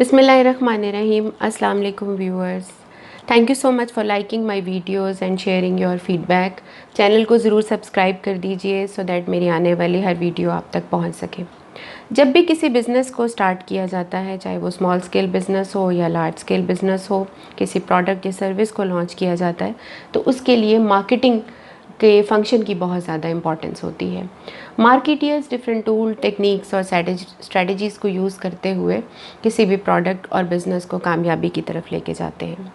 Bismillahirrahmanirrahim. Assalamu alaikum viewers. Thank you so much for liking my videos and sharing your feedback. Channel को ज़रूर subscribe कर दीजिए so that मेरी आने वाली हर वीडियो आप तक पहुंच सके। जब भी किसी बिज़नेस को स्टार्ट किया जाता है, चाहे वो स्मॉल स्केल बिज़नेस हो या लार्ज स्केल बिज़नेस हो, किसी प्रोडक्ट या सर्विस को लॉन्च किया जाता है तो उसके लिए मार्केटिंग के फंक्शन की बहुत ज़्यादा इंपॉर्टेंस होती है। मार्केटियर्स डिफरेंट टूल टेक्निक्स और स्ट्रेटजीज़ को यूज़ करते हुए किसी भी प्रोडक्ट और बिज़नेस को कामयाबी की तरफ लेके जाते हैं।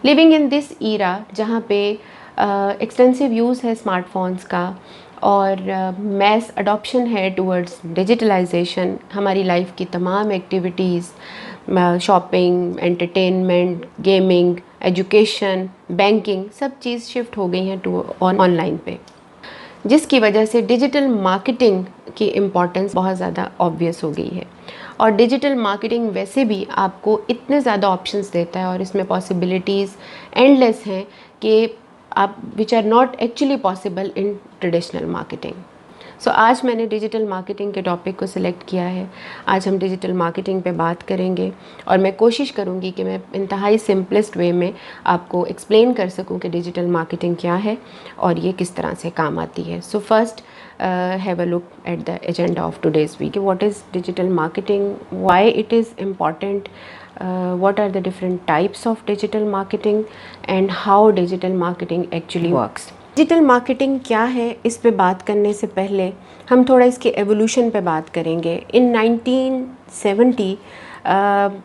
लिविंग इन दिस ईरा जहाँ पे एक्सटेंसिव यूज़ है स्मार्टफोन्स का और मैस अडॉप्शन है टूवर्ड्स डिजिटलाइजेशन, हमारी लाइफ की तमाम activities, shopping, entertainment, gaming, education, banking, सब चीज़ शिफ्ट हो गई हैं टू ऑनलाइन पे, जिसकी वजह से डिजिटल मार्केटिंग की इम्पॉर्टेंस बहुत ज़्यादा ऑब्वियस हो गई है। और डिजिटल मार्केटिंग वैसे भी आपको इतने ज़्यादा ऑप्शंस देता है और इसमें पॉसिबिलिटीज़ एंडलेस हैं कि आप which are not actually possible in traditional marketing. So आज मैंने डिजिटल मार्केटिंग के टॉपिक को सिलेक्ट किया है। आज हम डिजिटल मार्केटिंग पे बात करेंगे और मैं कोशिश करूँगी कि मैं इंतहाई सिंपलेस्ट वे में आपको एक्सप्लेन कर सकूँ कि डिजिटल मार्केटिंग क्या है और ये किस तरह से काम आती है। So first have a look at the agenda of today's video. What is digital marketing? Why it is important? What are the different types of digital marketing and how digital marketing actually works? Digital marketing क्या है, इस पे बात करने से पहले हम थोड़ा इसके एवोल्यूशन पे बात करेंगे। इन 1970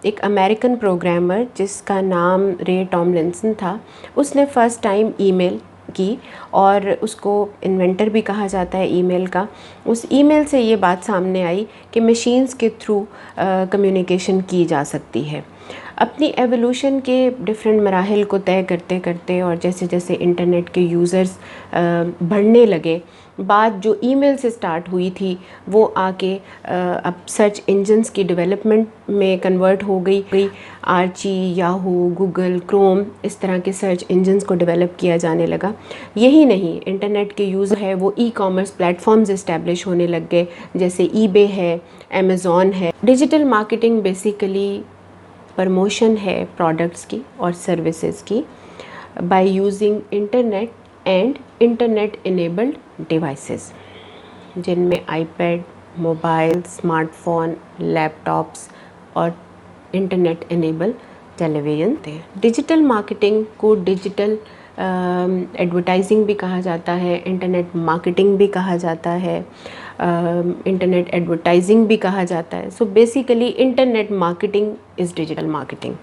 एक अमेरिकन प्रोग्रामर जिसका नाम रे टॉमलिंसन था, उसने फ़र्स्ट टाइम ईमेल की और उसको इन्वेंटर भी कहा जाता है ईमेल का। उस ईमेल से ये बात सामने आई कि मशीन्स के थ्रू कम्युनिकेशन की जा सकती है। अपनी एवोल्यूशन के डिफरेंट मराहिल को तय करते करते और जैसे जैसे इंटरनेट के यूज़र्स बढ़ने लगे, बात जो ईमेल से स्टार्ट हुई थी वो आके अब सर्च इंजन्स की डेवलपमेंट में कन्वर्ट हो गई। आर्ची, याहू, गूगल, क्रोम, इस तरह के सर्च इंजन्स को डेवलप किया जाने लगा। यही नहीं, इंटरनेट के यूज़र है वो ई कॉमर्स प्लेटफॉर्म्स इस्टेब्लिश होने लग गए, जैसे ईबे है, अमेज़ॉन है। डिजिटल मार्केटिंग बेसिकली प्रमोशन है प्रोडक्ट्स की और सर्विसेज की by using internet and internet enabled devices, जिनमें आईपैड, मोबाइल, स्मार्टफोन, लैपटॉप्स और इंटरनेट इनेबल टेलीविज़न थे। डिजिटल मार्केटिंग को डिजिटल एडवर्टाइजिंग भी कहा जाता है, इंटरनेट मार्केटिंग भी कहा जाता है, इंटरनेट एडवर्टाइजिंग भी कहा जाता है। So basically internet marketing is digital marketing.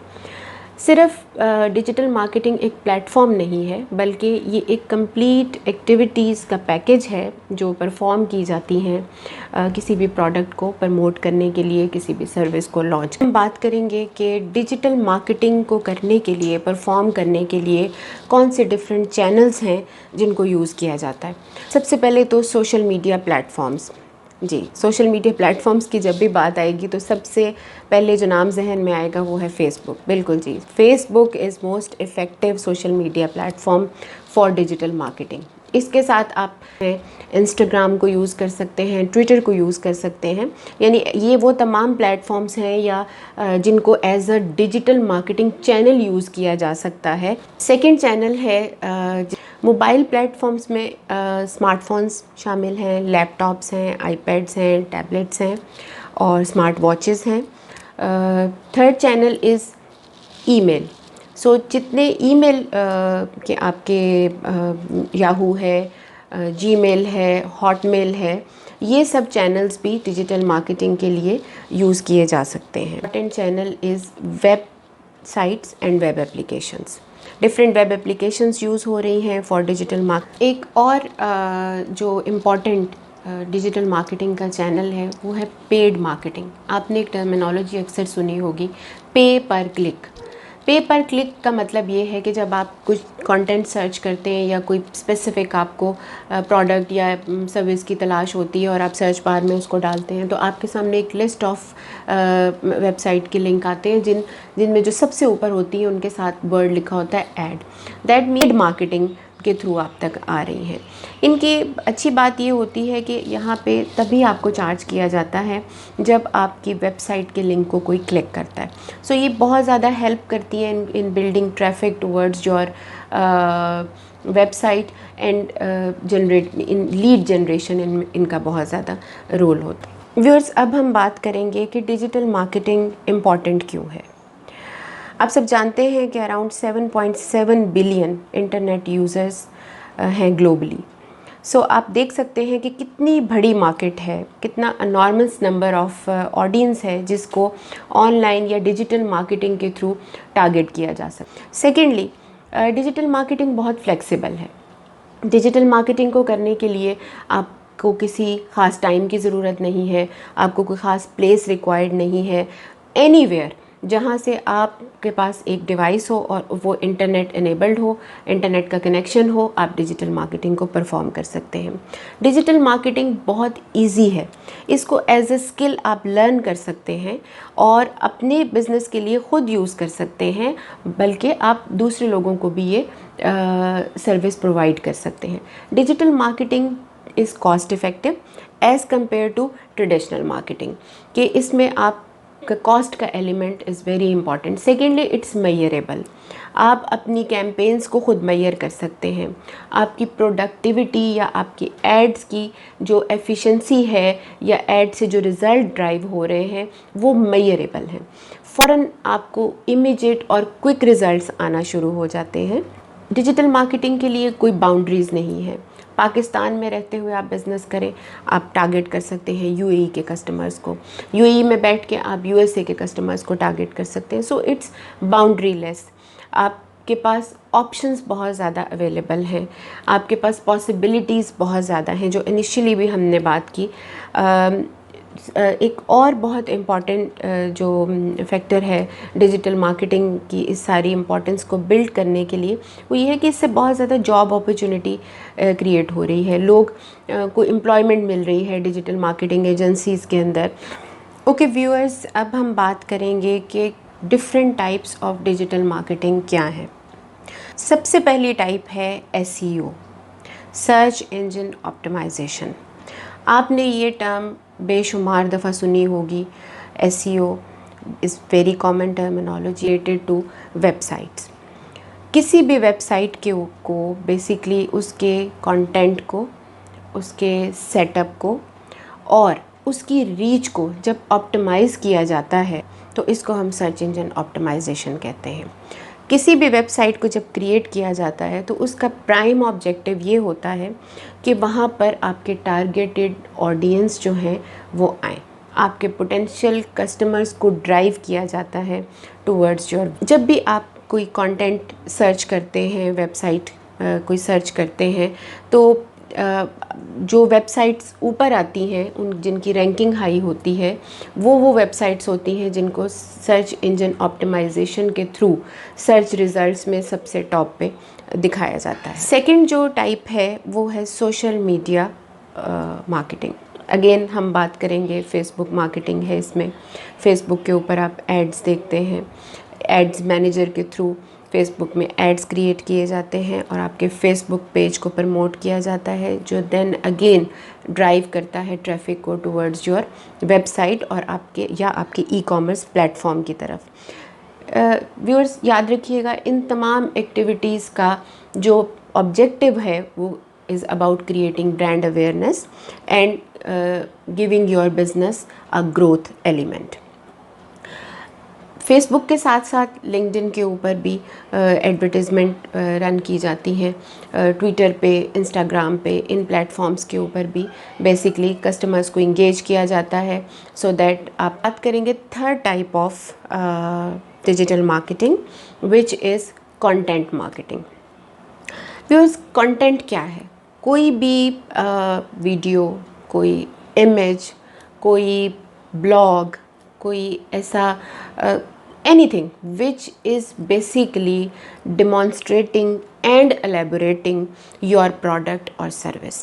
सिर्फ डिजिटल मार्केटिंग एक प्लेटफॉर्म नहीं है, बल्कि ये एक कंप्लीट एक्टिविटीज़ का पैकेज है जो परफॉर्म की जाती हैं किसी भी प्रोडक्ट को प्रमोट करने के लिए, किसी भी सर्विस को लॉन्च। हम बात करेंगे कि डिजिटल मार्केटिंग को करने के लिए, परफॉर्म करने के लिए कौन से डिफरेंट चैनल्स हैं जिनको यूज़ किया जाता है। सबसे पहले तो सोशल मीडिया प्लेटफॉर्म्स। जी, सोशल मीडिया प्लेटफॉर्म्स की जब भी बात आएगी तो सबसे पहले जो नाम जहन में आएगा वो है फेसबुक। बिल्कुल जी, Facebook is most effective social media platform for digital marketing. इसके साथ आप इंस्टाग्राम को यूज़ कर सकते हैं, ट्विटर को यूज़ कर सकते हैं। यानी ये वो तमाम प्लेटफॉर्म्स हैं या जिनको as a digital marketing channel use किया जा सकता है। सेकंड चैनल है मोबाइल प्लेटफॉर्म्स में स्मार्टफोन्स शामिल हैं, लैपटॉप्स हैं, आईपैड्स हैं, टैबलेट्स हैं और स्मार्ट वॉचेस हैं। Third channel is email. So जितने ईमेल के आपके याहू है, जीमेल है, हॉटमेल है, ये सब चैनल्स भी डिजिटल मार्केटिंग के लिए यूज़ किए जा सकते हैं। Important channel is web sites and web applications. Different web applications use हो रही हैं फॉर डिजिटल मार्केटिंग। एक और जो इम्पॉर्टेंट डिजिटल मार्केटिंग का चैनल है वो है पेड मार्केटिंग। आपने एक टर्मिनोलॉजी अक्सर सुनी होगी, पे पर क्लिक। पे पर क्लिक का मतलब ये है कि जब आप कुछ कंटेंट सर्च करते हैं या कोई स्पेसिफिक आपको प्रोडक्ट या सर्विस की तलाश होती है और आप सर्च बार में उसको डालते हैं तो आपके सामने एक लिस्ट ऑफ वेबसाइट के लिंक आते हैं जिनमें जो सबसे ऊपर होती है उनके साथ वर्ड लिखा होता है ऐड। दैट मीन मार्केटिंग के थ्रू आप तक आ रही हैं। इनकी अच्छी बात ये होती है कि यहाँ पे तभी आपको चार्ज किया जाता है जब आपकी वेबसाइट के लिंक को कोई क्लिक करता है। सो ये बहुत ज़्यादा हेल्प करती है इन building traffic towards your website and generate in lead generation इनका बहुत ज़्यादा रोल होता है। व्यूअर्स, अब हम बात करेंगे कि डिजिटल मार्केटिंग इम्पॉर्टेंट क्यों है। आप सब जानते हैं कि अराउंड 7.7 बिलियन इंटरनेट यूज़र्स हैं ग्लोबली। सो आप देख सकते हैं कि कितनी बड़ी मार्केट है, कितना अनॉर्मस नंबर ऑफ ऑडियंस है जिसको ऑनलाइन या डिजिटल मार्केटिंग के थ्रू टारगेट किया जा सकता है। सेकेंडली, डिजिटल मार्केटिंग बहुत फ्लेक्सिबल है। डिजिटल मार्केटिंग को करने के लिए आपको किसी ख़ास टाइम की ज़रूरत नहीं है, आपको कोई ख़ास प्लेस रिक्वायर्ड नहीं है। एनीवेयर जहाँ से आपके पास एक डिवाइस हो और वो इंटरनेट इनेबल्ड हो, इंटरनेट का कनेक्शन हो, आप डिजिटल मार्केटिंग को परफॉर्म कर सकते हैं। डिजिटल मार्केटिंग बहुत इजी है, इसको एज ए स्किल आप लर्न कर सकते हैं और अपने बिजनेस के लिए ख़ुद यूज़ कर सकते हैं, बल्कि आप दूसरे लोगों को भी ये सर्विस प्रोवाइड कर सकते हैं। Digital marketing is cost effective as compare to traditional marketing, कि इसमें आप कॉस्ट का element is very important. Secondly, it's measurable. आप अपनी कैंपेन्स को ख़ुद मेजर कर सकते हैं। आपकी प्रोडक्टिविटी या आपकी एड्स की जो एफिशिएंसी है या एड से जो रिज़ल्ट ड्राइव हो रहे हैं वो मेजरेबल हैं। फ़ौरन आपको इमीडिएट और क्विक रिज़ल्ट्स आना शुरू हो जाते हैं। डिजिटल मार्केटिंग के लिए कोई बाउंड्रीज़ नहीं है। पाकिस्तान में रहते हुए आप बिज़नेस करें, आप टारगेट कर सकते हैं यूएई के कस्टमर्स को, यूएई में बैठ के आप यूएसए के कस्टमर्स को टारगेट कर सकते हैं। So it's boundary less. आपके पास ऑप्शंस बहुत ज़्यादा अवेलेबल हैं, आपके पास पॉसिबिलिटीज़ बहुत ज़्यादा हैं, जो इनिशियली भी हमने बात की। एक और बहुत इम्पॉर्टेंट जो फैक्टर है डिजिटल मार्केटिंग की इस सारी इम्पोर्टेंस को बिल्ड करने के लिए, वो ये है कि इससे बहुत ज़्यादा जॉब अपॉर्चुनिटी क्रिएट हो रही है। लोग को एम्प्लॉयमेंट मिल रही है डिजिटल मार्केटिंग एजेंसीज़ के अंदर। ओके व्यूअर्स, अब हम बात करेंगे कि different types of digital marketing क्या है। सबसे पहली टाइप है एसईओ, सर्च इंजन ऑप्टिमाइजेशन। आपने ये टर्म बेशुमार दफ़ा सुनी होगी। SEO is very common terminology related to websites. किसी भी वेबसाइट को बेसिकली उसके कंटेंट को, उसके सेटअप को और उसकी रीच को जब ऑप्टिमाइज़ किया जाता है तो इसको हम सर्च इंजन ऑप्टिमाइजेशन कहते हैं। किसी भी वेबसाइट को जब क्रिएट किया जाता है तो उसका प्राइम ऑब्जेक्टिव ये होता है कि वहाँ पर आपके टारगेटेड ऑडियंस जो हैं वो आएँ, आपके पोटेंशियल कस्टमर्स को ड्राइव किया जाता है टूवर्ड्स योर। जब भी आप कोई कंटेंट सर्च करते हैं, वेबसाइट कोई सर्च करते हैं, तो जो वेबसाइट्स ऊपर आती हैं उन जिनकी रैंकिंग हाई होती है वो वेबसाइट्स होती हैं जिनको सर्च इंजन ऑप्टिमाइजेशन के थ्रू सर्च रिज़ल्ट्स में सबसे टॉप पे दिखाया जाता है। सेकंड जो टाइप है वो है सोशल मीडिया मार्केटिंग। अगेन हम बात करेंगे, फेसबुक मार्केटिंग है इसमें। फेसबुक के ऊपर आप एड्स देखते हैं, एड्स मैनेजर के थ्रू फेसबुक में एड्स क्रिएट किए जाते हैं और आपके फेसबुक पेज को प्रमोट किया जाता है, जो देन अगेन ड्राइव करता है ट्रैफिक को टुवर्ड्स योर वेबसाइट और आपके ई कॉमर्स प्लेटफॉर्म की तरफ। व्यूअर्स याद रखिएगा, इन तमाम एक्टिविटीज़ का जो ऑब्जेक्टिव है वो is about creating brand awareness and giving your business a growth element. Facebook के साथ साथ लिंक्डइन के ऊपर भी एडवर्टाइजमेंट रन की जाती हैं, ट्विटर पे, इंस्टाग्राम पे, इन प्लेटफॉर्म्स के ऊपर भी बेसिकली कस्टमर्स को इंगेज किया जाता है सो दैट। आप बात करेंगे third type of digital marketing which is content marketing. Viewers, content क्या है? कोई भी वीडियो, कोई इमेज, कोई ब्लॉग, कोई ऐसा anything which is basically demonstrating and elaborating your product or service,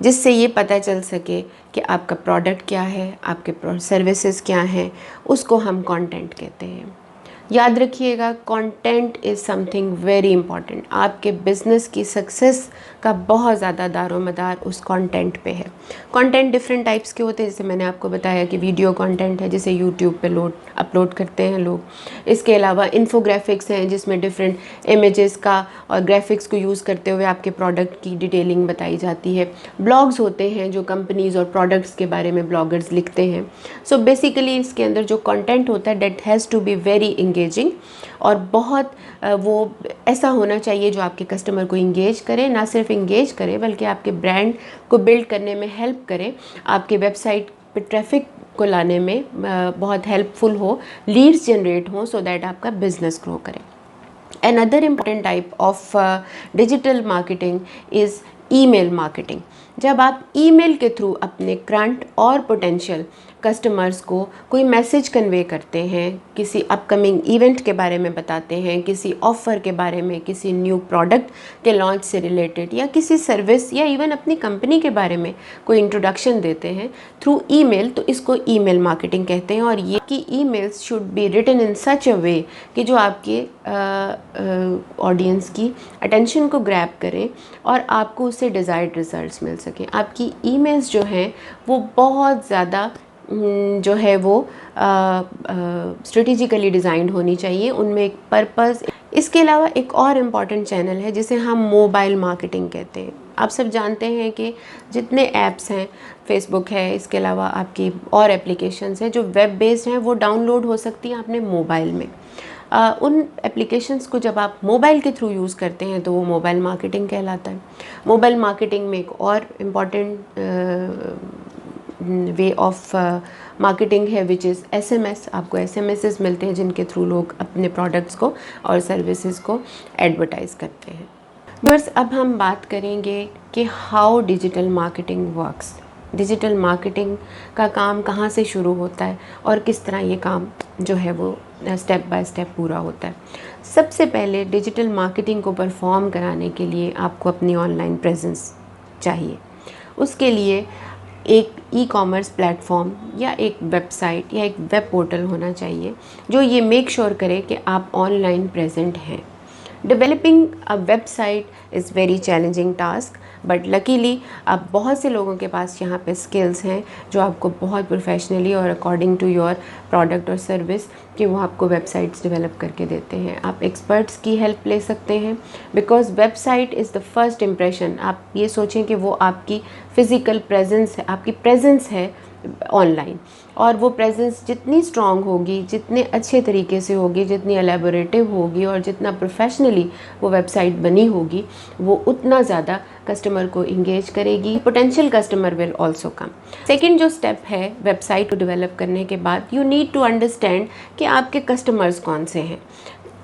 जिससे ये पता चल सके कि आपका प्रोडक्ट क्या है, आपके सर्विसेज क्या हैं, उसको हम कंटेंट कहते हैं। याद रखिएगा, content is something very important. आपके बिज़नेस की सक्सेस का बहुत ज़्यादा दारोमदार उस कंटेंट पे है। कंटेंट डिफरेंट टाइप्स के होते हैं, जैसे मैंने आपको बताया कि वीडियो कंटेंट है जिसे यूट्यूब पे अपलोड करते हैं लोग। इसके अलावा इन्फोग्राफिक्स हैं जिसमें डिफरेंट इमेजेस का और ग्राफिक्स को यूज़ करते हुए आपके प्रोडक्ट की डिटेलिंग बताई जाती है। ब्लॉग्स होते हैं जो कंपनीज़ और प्रोडक्ट्स के बारे में ब्लॉगर्स लिखते हैं। सो बेसिकली इसके अंदर जो कंटेंट होता है that has to be very engaging, और बहुत वो ऐसा होना चाहिए जो आपके कस्टमर को इंगेज करे, ना सिर्फ इंगेज करे बल्कि आपके ब्रांड को बिल्ड करने में हेल्प करे, आपके वेबसाइट पे ट्रैफिक को लाने में बहुत हेल्पफुल हो, लीड्स जनरेट हो, सो दैट आपका बिजनेस ग्रो करे। Another important type of digital marketing is email marketing. जब आप ईमेल के थ्रू अपने करंट और पोटेंशियल कस्टमर्स को कोई मैसेज कन्वे करते हैं, किसी अपकमिंग इवेंट के बारे में बताते हैं, किसी ऑफ़र के बारे में, किसी न्यू प्रोडक्ट के लॉन्च से रिलेटेड, या किसी सर्विस या इवन अपनी कंपनी के बारे में कोई इंट्रोडक्शन देते हैं थ्रू ईमेल, तो इसको ईमेल मार्केटिंग कहते हैं। और ये कि emails should be written in such a way कि जो आपके ऑडियंस की अटेंशन को ग्रैब करें और आपको उससे डिज़ायर्ड रिजल्ट्स मिल सकें। आपकी ईमेल्स जो हैं वो बहुत ज़्यादा जो है वो स्ट्रेटेजिकली डिज़ाइंड होनी चाहिए, उनमें एक पर्पस। इसके अलावा एक और इम्पॉर्टेंट चैनल है जिसे हम मोबाइल मार्केटिंग कहते हैं। आप सब जानते हैं कि जितने ऐप्स हैं, फेसबुक है, इसके अलावा आपकी और एप्लीकेशंस हैं जो वेब बेस्ड हैं, वो डाउनलोड हो सकती हैं अपने मोबाइल में। उन एप्लीकेशंस को जब आप मोबाइल के थ्रू यूज़ करते हैं तो वो मोबाइल मार्केटिंग कहलाता है। मोबाइल मार्केटिंग में एक और इम्पॉर्टेंट वे ऑफ मार्केटिंग है विच इज़ SMS। आपको SMSs मिलते हैं जिनके थ्रू लोग अपने प्रोडक्ट्स को और सर्विसेज को एडवर्टाइज़ करते हैं। बस अब हम बात करेंगे कि how digital marketing works. Digital marketing का काम कहाँ से शुरू होता है और किस तरह ये काम जो है वो स्टेप बाय स्टेप पूरा होता है। सबसे पहले डिजिटल मार्केटिंग को परफॉर्म कराने के लिए आपको अपनी ऑनलाइन प्रेजेंस चाहिए। उसके लिए एक ई-कॉमर्स प्लेटफॉर्म या एक वेबसाइट या एक वेब पोर्टल होना चाहिए जो ये मेक श्योर करे कि आप ऑनलाइन प्रेजेंट हैं। Developing a website is very challenging task, but luckily अब बहुत से लोगों के पास यहाँ पे स्किल्स हैं जो आपको बहुत प्रोफेशनली और अकॉर्डिंग टू योर प्रोडक्ट और सर्विस कि वो आपको वेबसाइट्स डेवलप करके देते हैं। आप एक्सपर्ट्स की हेल्प ले सकते हैं, because website is the first impression. आप ये सोचें कि वो आपकी फ़िज़िकल प्रेजेंस है, आपकी प्रेजेंस है ऑनलाइन, और वो प्रेजेंस जितनी स्ट्रॉन्ग होगी, जितने अच्छे तरीके से होगी, जितनी एलेबोरेटिव होगी और जितना प्रोफेशनली वो वेबसाइट बनी होगी, वो उतना ज़्यादा कस्टमर को इंगेज करेगी। Potential customer will also come. Second जो स्टेप है वेबसाइट को डेवलप करने के बाद, यू नीड टू अंडरस्टैंड कि आपके कस्टमर्स कौन से हैं,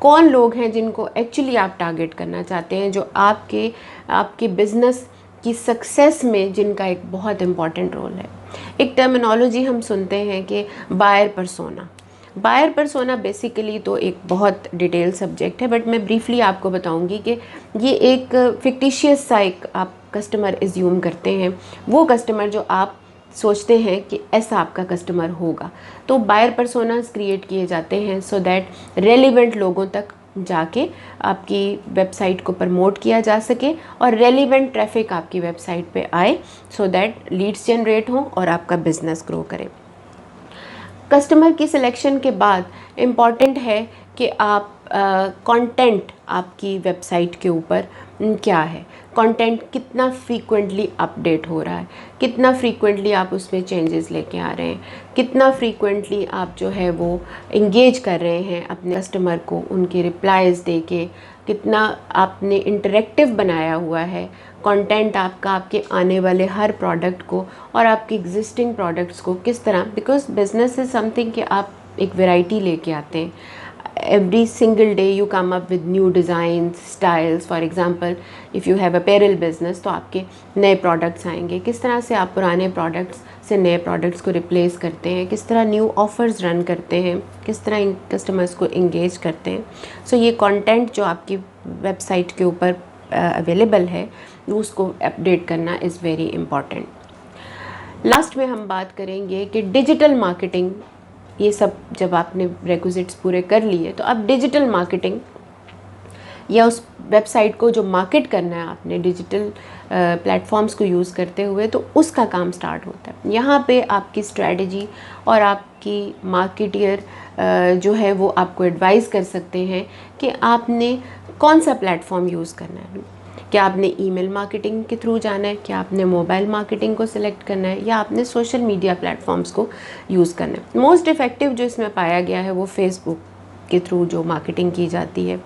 कौन लोग हैं जिनको एक्चुअली आप टारगेट करना चाहते हैं, जो आपके बिजनेस की सक्सेस में जिनका एक बहुत इम्पॉर्टेंट रोल है। एक टर्मिनोलॉजी हम सुनते हैं कि buyer persona. Buyer persona basically तो एक बहुत डिटेल सब्जेक्ट है, बट मैं ब्रीफली आपको बताऊंगी कि ये एक फिक्टिशियस सा एक आप कस्टमर एज्यूम करते हैं, वो कस्टमर जो आप सोचते हैं कि ऐसा आपका कस्टमर होगा। तो बायर परसोनास क्रिएट किए जाते हैं सो दैट रेलिवेंट लोगों तक जाके आपकी वेबसाइट को प्रमोट किया जा सके और रेलिवेंट ट्रैफिक आपकी वेबसाइट पे आए, सो दैट लीड्स जनरेट हो और आपका बिजनेस ग्रो करे। कस्टमर की सिलेक्शन के बाद इम्पॉर्टेंट है कि आप कंटेंट आपकी वेबसाइट के ऊपर क्या है, कंटेंट कितना फ्रीक्वेंटली अपडेट हो रहा है, कितना फ्रीक्वेंटली आप उसमें चेंजेस लेके आ रहे हैं, कितना फ्रीक्वेंटली आप जो है वो इंगेज कर रहे हैं अपने कस्टमर को उनके रिप्लाईज़ दे के, कितना आपने इंटरेक्टिव बनाया हुआ है कंटेंट आपका आपके आने वाले हर प्रोडक्ट को और आपके एग्जिस्टिंग प्रोडक्ट्स को किस तरह, बिकॉज बिजनेस इज़ समथिंग कि आप एक वैरायटी लेके आते हैं। every single day you come up with new designs, styles. For example, if you have apparel business तो आपके नए प्रोडक्ट्स आएंगे, किस तरह से आप पुराने प्रोडक्ट्स से नए प्रोडक्ट्स को रिप्लेस करते हैं, किस तरह न्यू ऑफ़र्स रन करते हैं, किस तरह कस्टमर्स को इंगेज करते हैं। सो ये कंटेंट जो आपकी वेबसाइट के ऊपर अवेलेबल है उसको अपडेट करना इज़ वेरी इम्पॉर्टेंट। लास्ट में हम बात करेंगे कि डिजिटल मार्केटिंग ये सब जब आपने रिक्विजिट्स पूरे कर लिए तो अब डिजिटल मार्केटिंग या उस वेबसाइट को जो मार्केट करना है आपने डिजिटल प्लेटफॉर्म्स को यूज़ करते हुए, तो उसका काम स्टार्ट होता है। यहाँ पे आपकी स्ट्रेटजी और आपकी मार्केटियर जो है वो आपको एडवाइस कर सकते हैं कि आपने कौन सा प्लेटफॉर्म यूज़ करना है। क्या आपने ईमेल मार्केटिंग के थ्रू जाना है, क्या आपने मोबाइल मार्केटिंग को सिलेक्ट करना है, या आपने सोशल मीडिया प्लेटफॉर्म्स को यूज़ करना है। मोस्ट इफ़ेक्टिव जो इसमें पाया गया है वो फेसबुक के थ्रू जो मार्केटिंग की जाती है,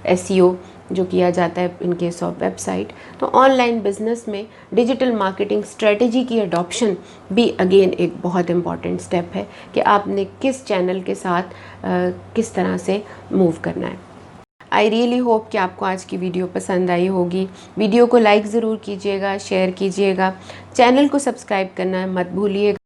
एसईओ जो किया जाता है इन केस ऑफ वेबसाइट। तो ऑनलाइन बिजनेस में डिजिटल मार्केटिंग स्ट्रेटजी की अडॉप्शन भी अगेन एक बहुत इंपॉर्टेंट स्टेप है कि आपने किस चैनल के साथ किस तरह से मूव करना है। आई रियली होप कि आपको आज की वीडियो पसंद आई होगी। वीडियो को लाइक ज़रूर कीजिएगा, शेयर कीजिएगा, चैनल को सब्सक्राइब करना मत भूलिएगा।